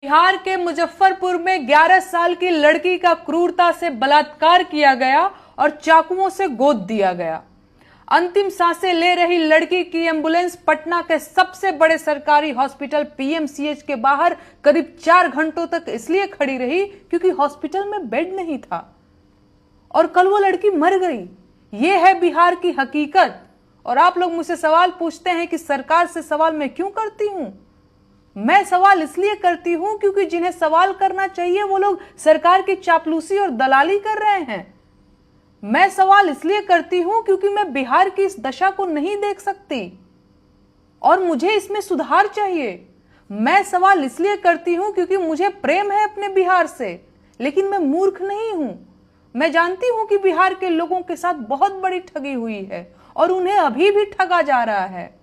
बिहार के मुजफ्फरपुर में 11 साल की लड़की का क्रूरता से बलात्कार किया गया और चाकुओं से गोद दिया गया। अंतिम सांसें ले रही लड़की की एम्बुलेंस पटना के सबसे बड़े सरकारी हॉस्पिटल पीएमसीएच के बाहर करीब 4 घंटों तक इसलिए खड़ी रही क्योंकि हॉस्पिटल में बेड नहीं था और कल वो लड़की मर गई। ये है बिहार की हकीकत। और आप लोग मुझसे सवाल पूछते हैं कि सरकार से सवाल मैं क्यों करती हूं। मैं सवाल इसलिए करती हूं क्योंकि जिन्हें सवाल करना चाहिए वो लोग सरकार की चापलूसी और दलाली कर रहे हैं। मैं सवाल इसलिए करती हूं क्योंकि मैं बिहार की इस दशा को नहीं देख सकती और मुझे इसमें सुधार चाहिए। मैं सवाल इसलिए करती हूं क्योंकि मुझे प्रेम है अपने बिहार से, लेकिन मैं मूर्ख नहीं हूं। मैं जानती हूं कि बिहार के लोगों के साथ बहुत बड़ी ठगी हुई है और उन्हें अभी भी ठगा जा रहा है।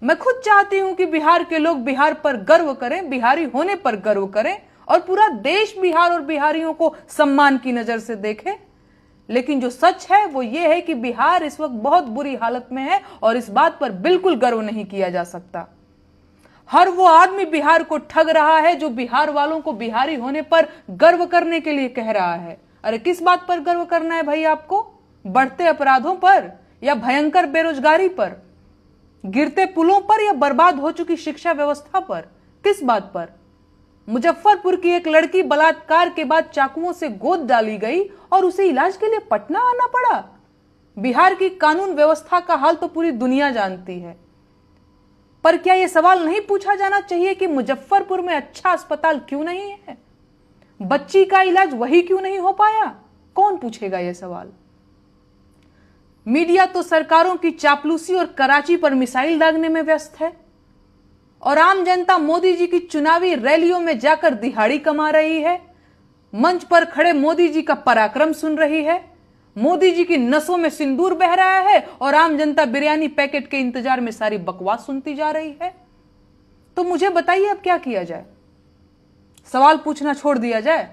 मैं खुद चाहती हूं कि बिहार के लोग बिहार पर गर्व करें, बिहारी होने पर गर्व करें और पूरा देश बिहार और बिहारियों को सम्मान की नजर से देखे। लेकिन जो सच है वो ये है कि बिहार इस वक्त बहुत बुरी हालत में है और इस बात पर बिल्कुल गर्व नहीं किया जा सकता। हर वो आदमी बिहार को ठग रहा है जो बिहार वालों को बिहारी होने पर गर्व करने के लिए कह रहा है। अरे किस बात पर गर्व करना है भाई आपको? बढ़ते अपराधों पर या भयंकर बेरोजगारी पर, गिरते पुलों पर या बर्बाद हो चुकी शिक्षा व्यवस्था पर? किस बात पर? मुजफ्फरपुर की एक लड़की बलात्कार के बाद चाकुओं से गोद डाली गई और उसे इलाज के लिए पटना आना पड़ा। बिहार की कानून व्यवस्था का हाल तो पूरी दुनिया जानती है, पर क्या यह सवाल नहीं पूछा जाना चाहिए कि मुजफ्फरपुर में अच्छा अस्पताल क्यों नहीं है? बच्ची का इलाज वही क्यों नहीं हो पाया? कौन पूछेगा यह सवाल? मीडिया तो सरकारों की चापलूसी और कराची पर मिसाइल दागने में व्यस्त है और आम जनता मोदी जी की चुनावी रैलियों में जाकर दिहाड़ी कमा रही है, मंच पर खड़े मोदी जी का पराक्रम सुन रही है, मोदी जी की नसों में सिंदूर बह रहा है और आम जनता बिरयानी पैकेट के इंतजार में सारी बकवास सुनती जा रही है। तो मुझे बताइए अब क्या किया जाए? सवाल पूछना छोड़ दिया जाए?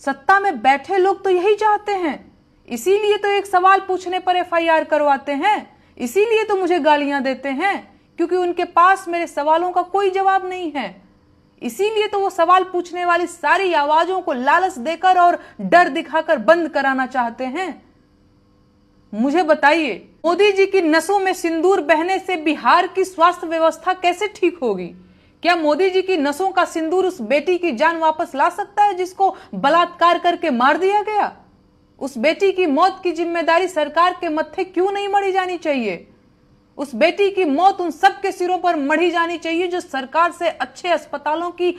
सत्ता में बैठे लोग तो यही चाहते हैं, इसीलिए तो एक सवाल पूछने पर एफआईआर करवाते हैं, इसीलिए तो मुझे गालियां देते हैं क्योंकि उनके पास मेरे सवालों का कोई जवाब नहीं है। इसीलिए तो वो सवाल पूछने वाली सारी आवाजों को लालच देकर और डर दिखाकर बंद कराना चाहते हैं। मुझे बताइए, मोदी जी की नसों में सिंदूर बहने से बिहार की स्वास्थ्य व्यवस्था कैसे ठीक होगी? क्या मोदी जी की नसों का सिंदूर उस बेटी की जान वापस ला सकता है जिसको बलात्कार करके मार दिया गया? उस बेटी की मौत की जिम्मेदारी सरकार के मत्थे क्यों नहीं मढ़ी जानी चाहिए? उस बेटी की मौत उन सब के सिरों पर मढ़ी जानी चाहिए जो सरकार से अच्छे अस्पतालों की